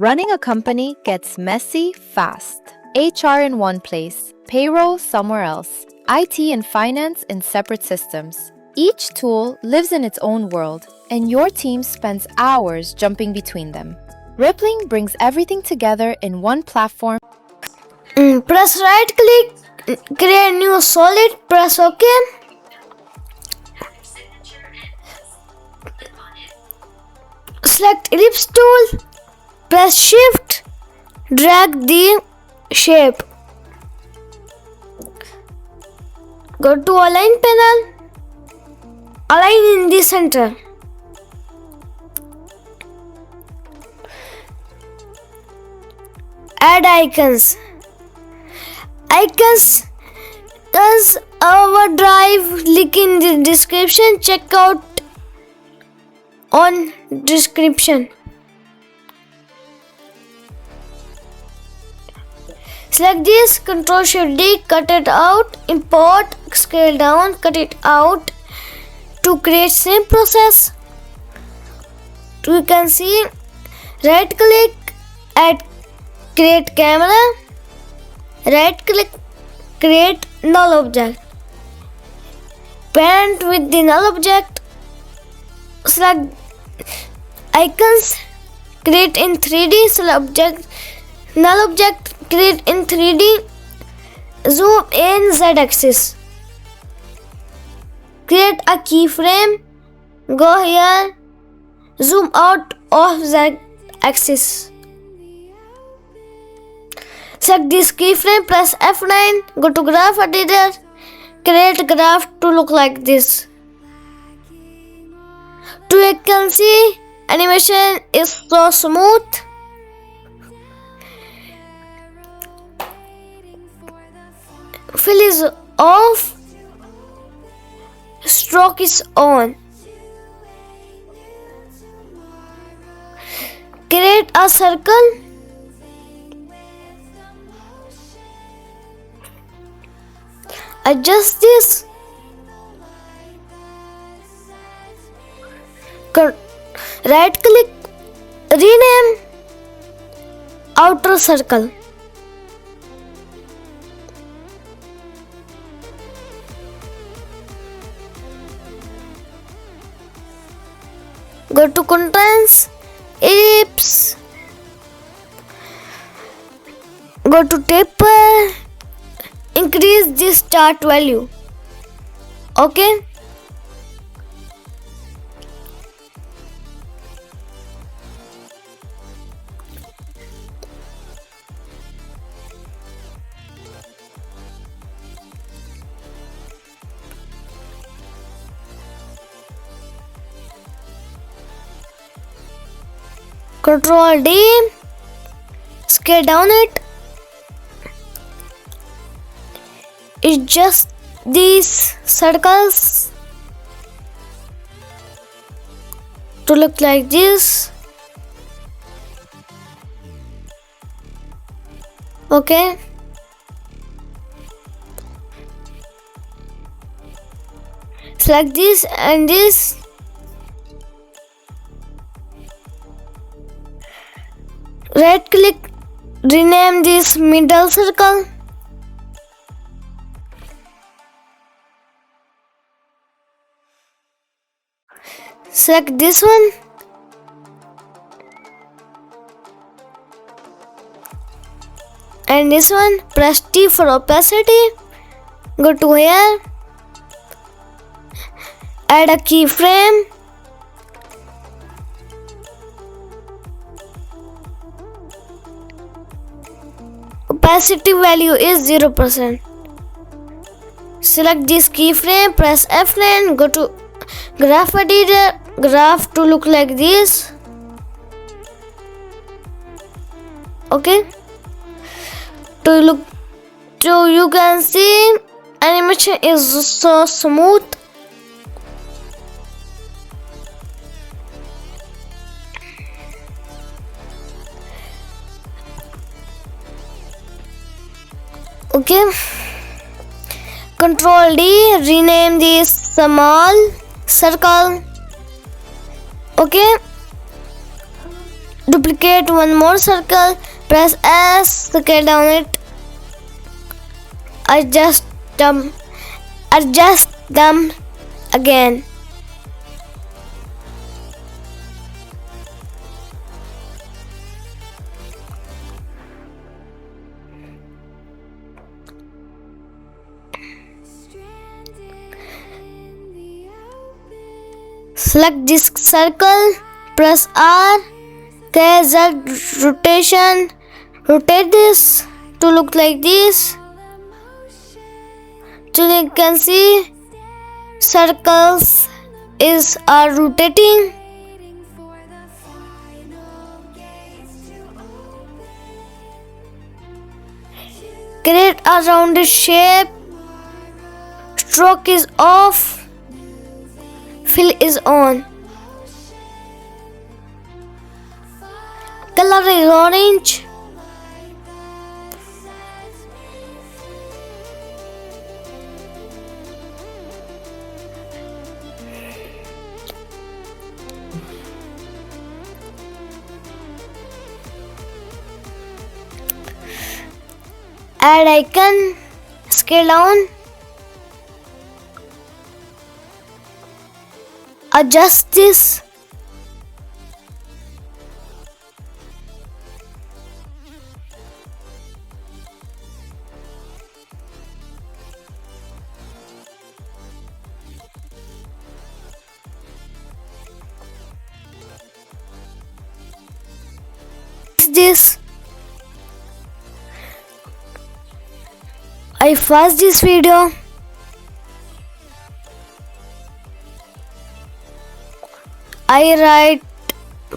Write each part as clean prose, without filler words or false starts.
Running a company gets messy fast. HR in one place, payroll somewhere else, IT and finance in separate systems. Each tool lives in its own world, and your team spends hours jumping between them. Rippling brings everything together in one platform. Press right click, create new solid, press OK. Select ellipse tool, press shift, drag the shape. Go to align panel, align in the center. Add icons. Icons does our drive, link in the description. Check out on description. Select this, Ctrl Shift D, cut it out, import, scale down, cut it out. To create same process, you can see, right click, add create camera, right click, create null object. Parent with the null object, select icons, create in 3D, select object, null object, create in 3D, zoom in Z axis. Create a keyframe, go here, zoom out of Z axis. Select this keyframe, press F9, go to graph editor, create graph to look like this. You can see animation is so smooth. Fill is off, stroke is on. Create a circle. Adjust this. Right click, rename outer circle. Go to contents, ellipse, go to taper, increase this chart value. Okay. Ctrl D, scale down it. It's just these circles to look like this. Okay. Select this and this. Right click, rename this middle circle. Select this one. And this one, press T for opacity. Go to here. Add a keyframe. Opacity value is 0%. Select this keyframe, press F9, go to graph editor, graph to look like this. Okay. So you can see animation is so smooth. Okay. Ctrl D, rename this small circle. Okay. Duplicate one more circle, press S, scale down it, adjust them again. Select this circle, press R, KZ rotation, rotate this to look like this. So you can see circles are rotating. Create a rounded shape. Stroke is off. Fill is on. Color is orange. Add icon, scale down, adjust this, this. I pause this video. I write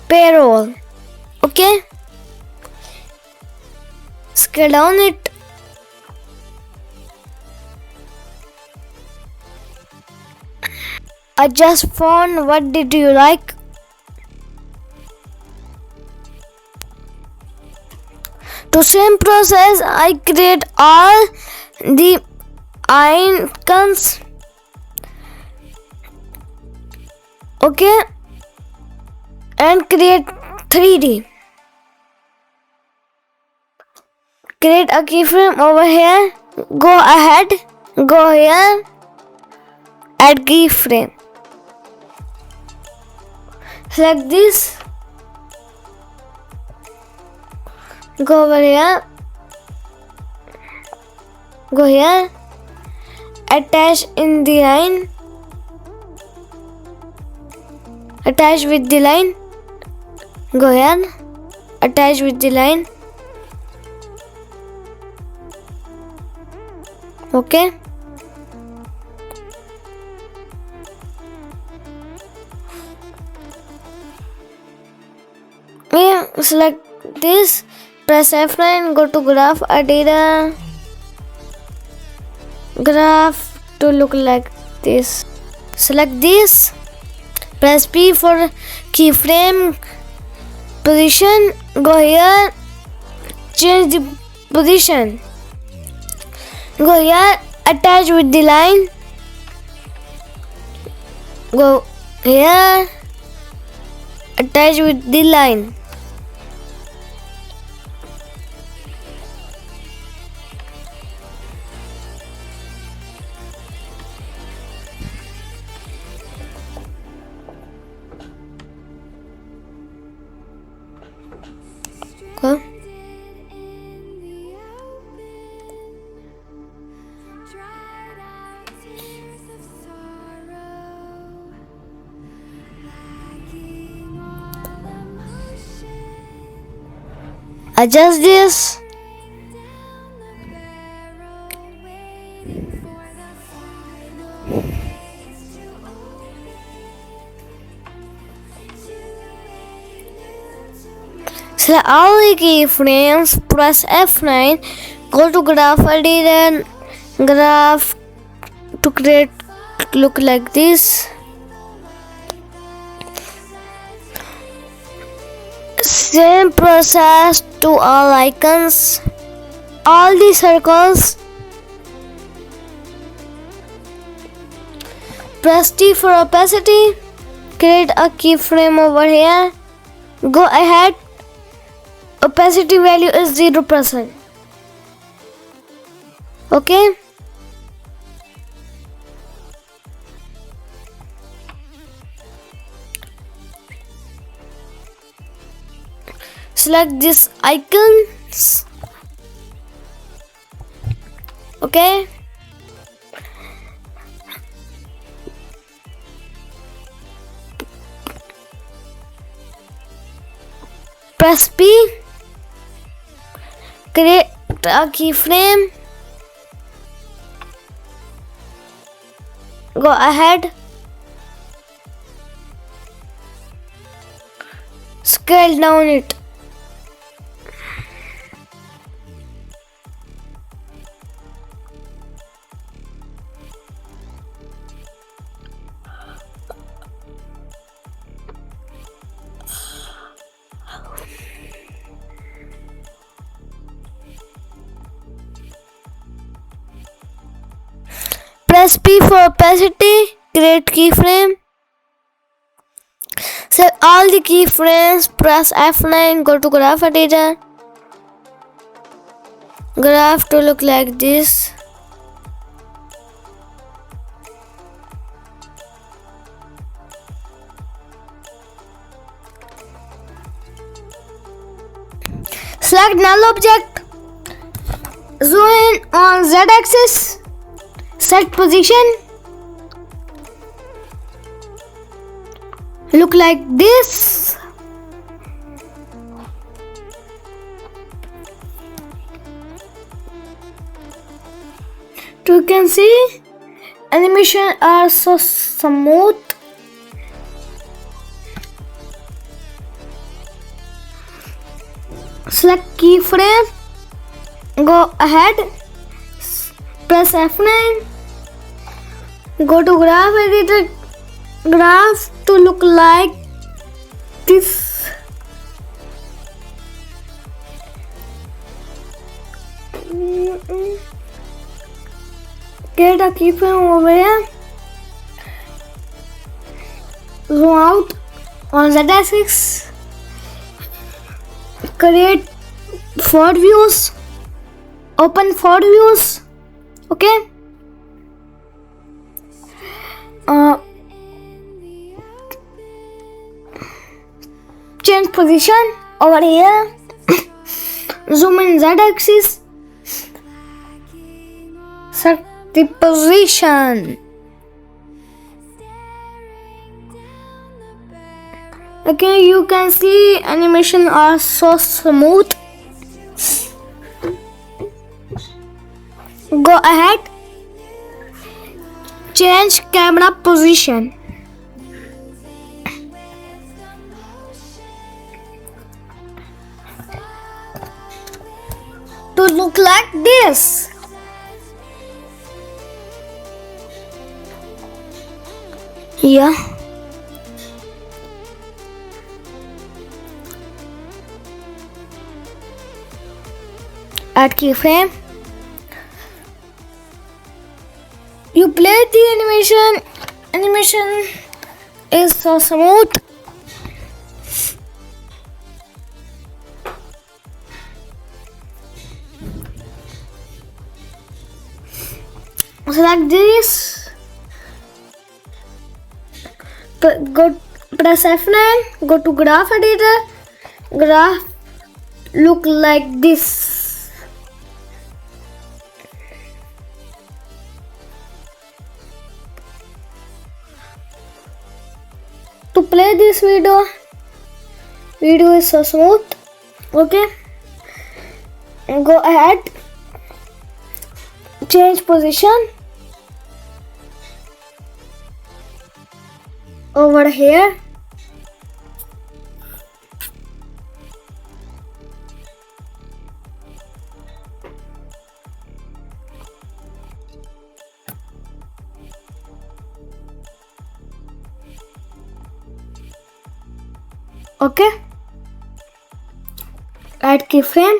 payroll. Okay. Scale down it. Adjust font. What did you like? To same process, I create all the icons. Okay, and create 3D. Create a keyframe over here. Go ahead, go here, add keyframe. Select this. Go over here. Go here. Attach in the line. Attach with the line. Go here. Attach with the line. Okay. Yeah, select this. Press F9, go to graph editor. Graph to look like this. Select this. Press P for keyframe position. Go here. Change the position. Go here. Attach with the line. Go here. Attach with the line. Go. Adjust this. Select all the keyframes, press F9, go to graph editor, graph to create look like this. Same process to all icons, all the circles. Press T for opacity. Create a keyframe over here. Go ahead, opacity value is 0%. Okay. Select this icons. Okay. Press P. Create a keyframe. Go ahead. Scale down it. Press P for opacity. Create keyframe. Set all the keyframes. Press F9. Go to graph editor. Graph to look like this. Select null object. Zoom in on Z axis. Set position. Look like this. You can see animation are so smooth. Select keyframe. Go ahead. Press F9. Go to graph editor. Graph to look like this. Get a keyframe over here. Zoom out on Z-axis. Create 4 views. Open 4 views. Okay. Change position over here. Zoom in Z-axis. Set the position. Okay, you can see animation are so smooth. Go ahead. Change camera position. To look like this. Yeah. Add keyframe. You play the animation. Animation is so smooth. Select this. Go press F9. Go to graph editor. Graph look like this. To play this video is so smooth. Okay, and go ahead, change position over here. Okay, add keyframe.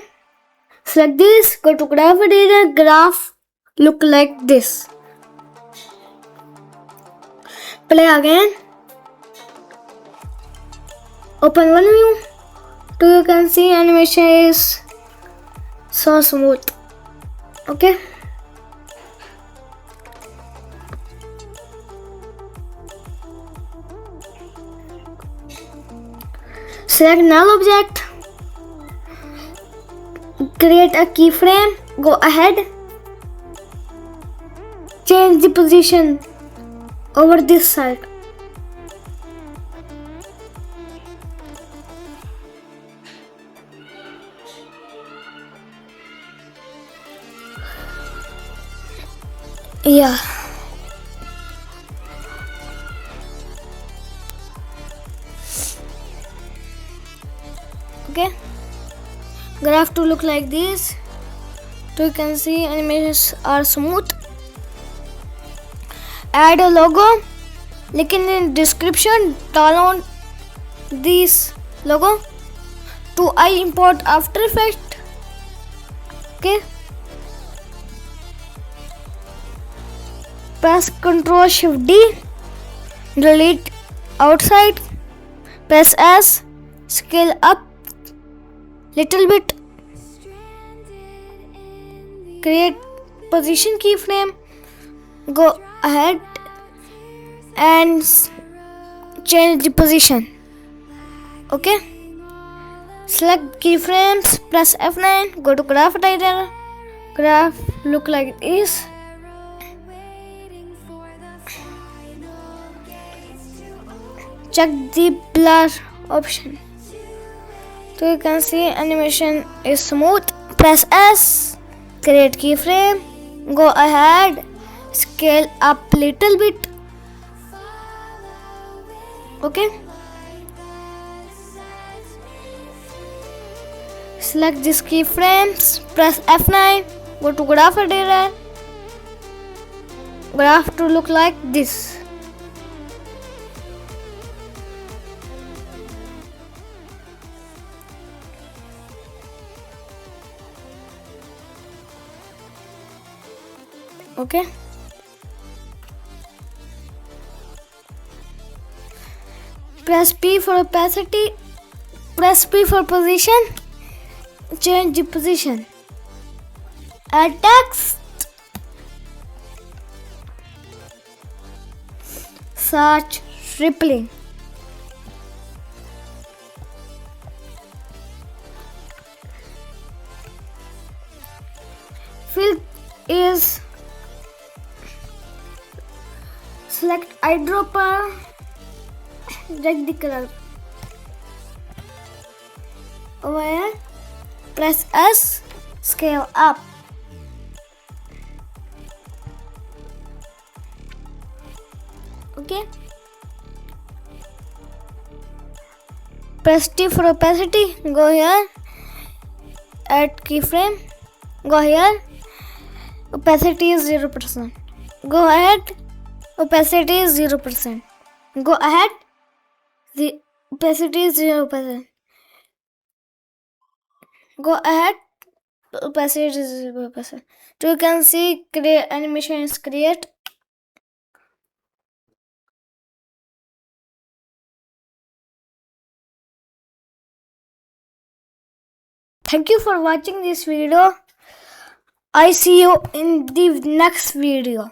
Select this. Go to graph editor. Graph look like this. Play again. Open one view You can see animation is so smooth. Okay. Select null object. Create a keyframe. Go ahead. Change the position over this side. Yeah. Okay. Graph to look like this. So you can see animations are smooth. Add a logo. Link in description. Download this logo. To I import After Effects. Okay. Press Ctrl Shift D. Delete outside. Press S. Scale up little bit. Create position keyframe. Go ahead and change the position. Okay. Select keyframes. Press F9. Go to graph editor. Graph look like this. Check the blur option. So you can see animation is smooth. Press S. Create keyframe. Go ahead. Scale up little bit. Okay. Select these keyframes. Press F9. Go to graph editor. Graph to look like this. Okay. Press P for opacity. Press P for position. Change the position. Add text. Search rippling. Fill is select eyedropper. Drag the color over here. Press S. Scale up. Okay. Press T for opacity. Go here. Add keyframe. Go here. Opacity is 0%. Go ahead. Opacity is 0%. Go ahead. The opacity is 0%. Go ahead. Opacity is 0%. So you can see create animation is create. Thank you for watching this video. I see you in the next video.